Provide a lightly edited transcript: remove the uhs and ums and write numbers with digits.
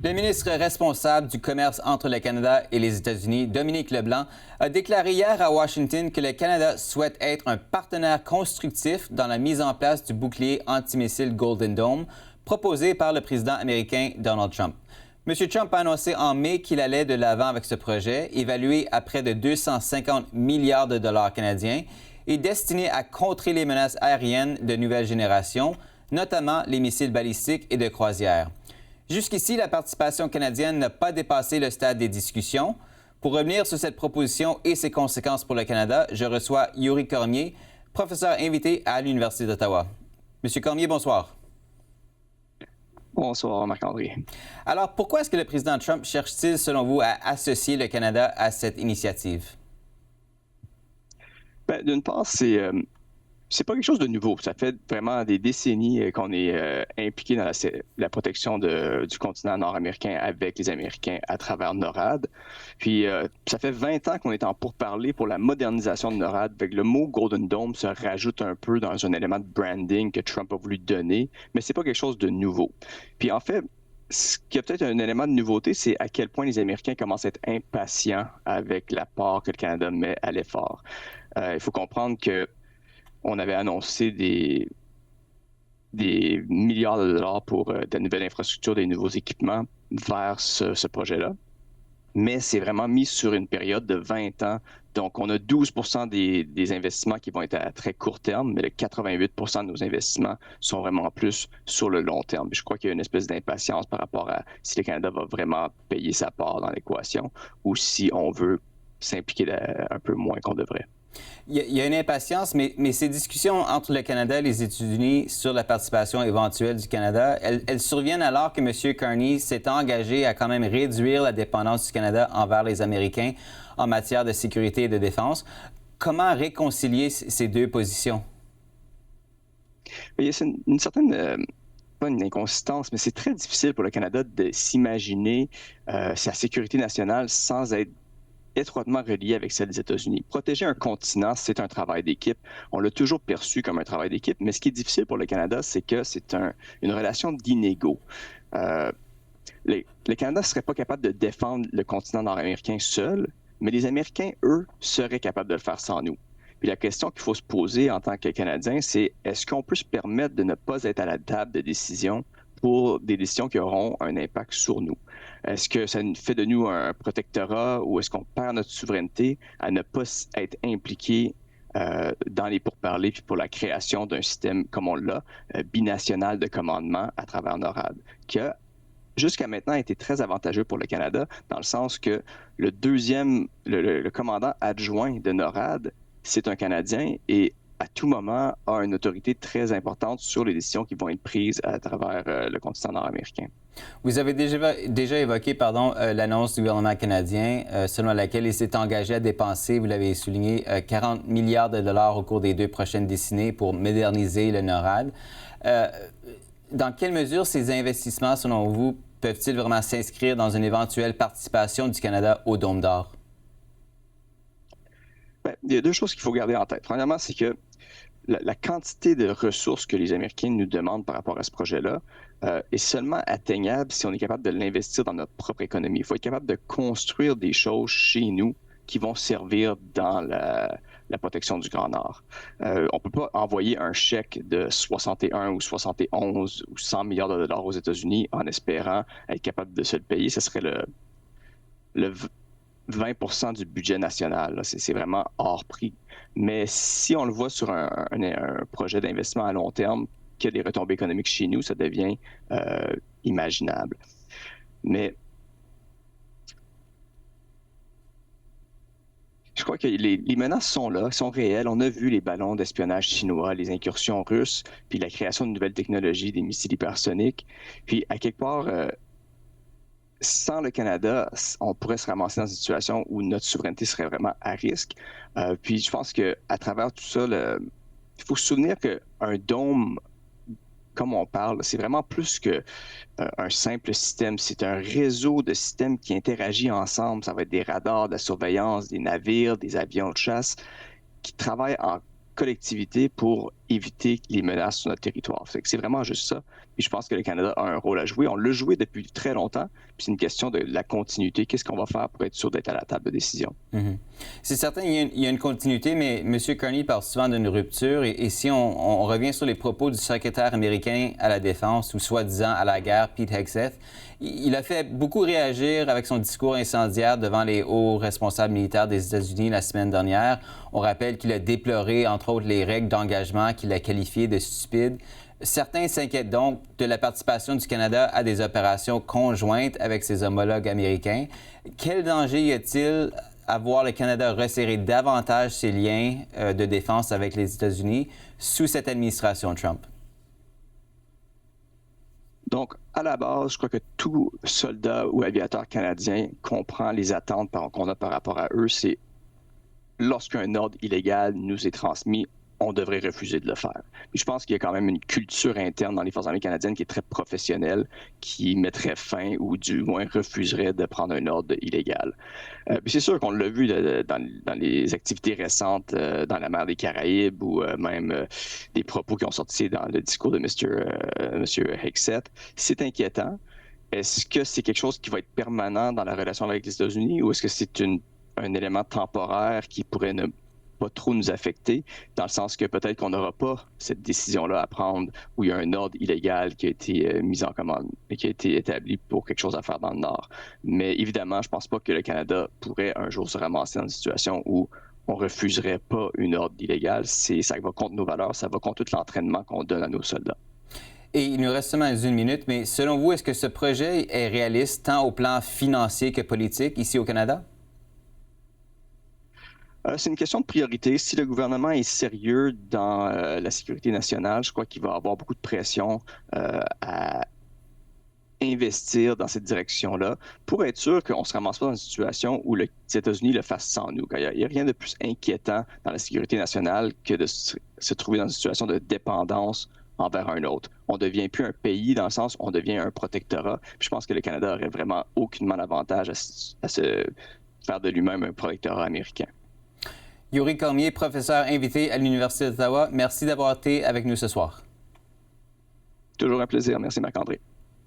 Le ministre responsable du commerce entre le Canada et les États-Unis, Dominique Leblanc, a déclaré hier à Washington que le Canada souhaite être un partenaire constructif dans la mise en place du bouclier antimissile Golden Dome proposé par le président américain Donald Trump. M. Trump a annoncé en mai qu'il allait de l'avant avec ce projet, évalué à près de 250 milliards de dollars canadiens et destiné à contrer les menaces aériennes de nouvelle génération, notamment les missiles balistiques et de croisière. Jusqu'ici, la participation canadienne n'a pas dépassé le stade des discussions. Pour revenir sur cette proposition et ses conséquences pour le Canada, je reçois Yuri Cormier, professeur invité à l'Université d'Ottawa. Monsieur Cormier, bonsoir. Bonsoir, Marc-André. Alors, pourquoi est-ce que le président Trump cherche-t-il, selon vous, à associer le Canada à cette initiative? Bien, d'une part, c'est pas quelque chose de nouveau. Ça fait vraiment des décennies qu'on est impliqué dans la protection du continent nord-américain avec les Américains à travers NORAD. Puis, ça fait 20 ans qu'on est en pourparlers pour la modernisation de NORAD. Avec le mot Golden Dome se rajoute un peu dans un élément de branding que Trump a voulu donner, mais c'est pas quelque chose de nouveau. Puis, en fait, ce qui a peut-être un élément de nouveauté, c'est à quel point les Américains commencent à être impatients avec la part que le Canada met à l'effort. Il faut comprendre que on avait annoncé des milliards de dollars pour de nouvelles infrastructures, des nouveaux équipements vers ce projet-là. Mais c'est vraiment mis sur une période de 20 ans. Donc, on a 12% des investissements qui vont être à très court terme, mais le 88% de nos investissements sont vraiment plus sur le long terme. Je crois qu'il y a une espèce d'impatience par rapport à si le Canada va vraiment payer sa part dans l'équation ou si on veut s'impliquer un peu moins qu'on devrait. Il y a une impatience, mais ces discussions entre le Canada et les États-Unis sur la participation éventuelle du Canada, elles surviennent alors que M. Carney s'est engagé à quand même réduire la dépendance du Canada envers les Américains en matière de sécurité et de défense. Comment réconcilier ces deux positions? Il y a une certaine, pas une inconsistance, mais c'est très difficile pour le Canada de s'imaginer sa sécurité nationale sans être étroitement relié avec celle des États-Unis. Protéger un continent, c'est un travail d'équipe. On l'a toujours perçu comme un travail d'équipe, mais ce qui est difficile pour le Canada, c'est que c'est une relation d'inégaux. Le Canada ne serait pas capable de défendre le continent nord-américain seul, mais les Américains, eux, seraient capables de le faire sans nous. Puis la question qu'il faut se poser en tant que Canadien, c'est est-ce qu'on peut se permettre de ne pas être à la table de décision pour des décisions qui auront un impact sur nous? Est-ce que ça fait de nous un protectorat ou est-ce qu'on perd notre souveraineté à ne pas être impliqué dans les pourparlers puis pour la création d'un système comme on l'a, binational de commandement à travers NORAD, qui a jusqu'à maintenant été très avantageux pour le Canada dans le sens que le commandant adjoint de NORAD, c'est un Canadien et à tout moment a une autorité très importante sur les décisions qui vont être prises à travers le continent nord-américain. Vous avez déjà évoqué l'annonce du gouvernement canadien selon laquelle il s'est engagé à dépenser, vous l'avez souligné, 40 milliards de dollars au cours des 2 prochaines décennies pour moderniser le NORAD. Dans quelle mesure ces investissements, selon vous, peuvent-ils vraiment s'inscrire dans une éventuelle participation du Canada au Dôme d'or? Bien, il y a 2 choses qu'il faut garder en tête. Premièrement, c'est que la quantité de ressources que les Américains nous demandent par rapport à ce projet-là est seulement atteignable si on est capable de l'investir dans notre propre économie. Il faut être capable de construire des choses chez nous qui vont servir dans la protection du Grand Nord. On ne peut pas envoyer un chèque de 61 ou 71 ou 100 milliards de dollars aux États-Unis en espérant être capable de se le payer. Ce serait le 20% du budget national. C'est vraiment hors prix. Mais si on le voit sur un projet d'investissement à long terme qui a des retombées économiques chez nous, ça devient imaginable. Mais je crois que les menaces sont là, sont réelles. On a vu les ballons d'espionnage chinois, les incursions russes, puis la création de nouvelles technologies, des missiles hypersoniques. Puis à quelque part, sans le Canada, on pourrait se ramasser dans une situation où notre souveraineté serait vraiment à risque. Puis je pense qu'à travers tout ça, il faut se souvenir qu'un dôme, comme on parle, c'est vraiment plus qu'un simple système. C'est un réseau de systèmes qui interagit ensemble. Ça va être des radars, de la surveillance, des navires, des avions de chasse qui travaillent en collectivité pour éviter les menaces sur notre territoire. C'est vraiment juste ça. Puis je pense que le Canada a un rôle à jouer. On l'a joué depuis très longtemps. Puis c'est une question de la continuité. Qu'est-ce qu'on va faire pour être sûr d'être à la table de décision? Mm-hmm. C'est certain, il y a une continuité, mais M. Carney parle souvent d'une rupture. Et si on revient sur les propos du secrétaire américain à la Défense, ou soi-disant à la guerre, Pete Hegseth, il a fait beaucoup réagir avec son discours incendiaire devant les hauts responsables militaires des États-Unis la semaine dernière. On rappelle qu'il a déploré, entre autres, les règles d'engagement qu'il a qualifiées de stupides. Certains s'inquiètent donc de la participation du Canada à des opérations conjointes avec ses homologues américains. Quel danger y a-t-il à voir le Canada resserrer davantage ses liens de défense avec les États-Unis sous cette administration Trump? Donc, à la base, je crois que tout soldat ou aviateur canadien comprend les attentes qu'on a par rapport à eux. C'est lorsqu'un ordre illégal nous est transmis, on devrait refuser de le faire. Puis je pense qu'il y a quand même une culture interne dans les Forces armées canadiennes qui est très professionnelle, qui mettrait fin ou du moins refuserait de prendre un ordre illégal. Puis c'est sûr qu'on l'a vu dans les activités récentes dans la mer des Caraïbes ou même des propos qui ont sorti dans le discours de M. Hegseth. C'est inquiétant. Est-ce que c'est quelque chose qui va être permanent dans la relation avec les États-Unis ou est-ce que c'est un élément temporaire qui pourrait ne pas trop nous affecter, dans le sens que peut-être qu'on n'aura pas cette décision-là à prendre où il y a un ordre illégal qui a été mis en commande et qui a été établi pour quelque chose à faire dans le Nord. Mais évidemment, je ne pense pas que le Canada pourrait un jour se ramasser dans une situation où on ne refuserait pas une ordre illégale. Ça va contre nos valeurs, ça va contre tout l'entraînement qu'on donne à nos soldats. Et il nous reste seulement une minute, mais selon vous, est-ce que ce projet est réaliste tant au plan financier que politique ici au Canada? C'est une question de priorité. Si le gouvernement est sérieux dans la sécurité nationale, je crois qu'il va avoir beaucoup de pression à investir dans cette direction-là pour être sûr qu'on ne se ramasse pas dans une situation où les États-Unis le fassent sans nous. Il n'y a rien de plus inquiétant dans la sécurité nationale que de se trouver dans une situation de dépendance envers un autre. On ne devient plus un pays dans le sens où on devient un protectorat. Puis je pense que le Canada aurait vraiment aucunement l'avantage à se faire de lui-même un protectorat américain. Yuri Cormier, professeur invité à l'Université d'Ottawa, merci d'avoir été avec nous ce soir. Toujours un plaisir. Merci Marc-André.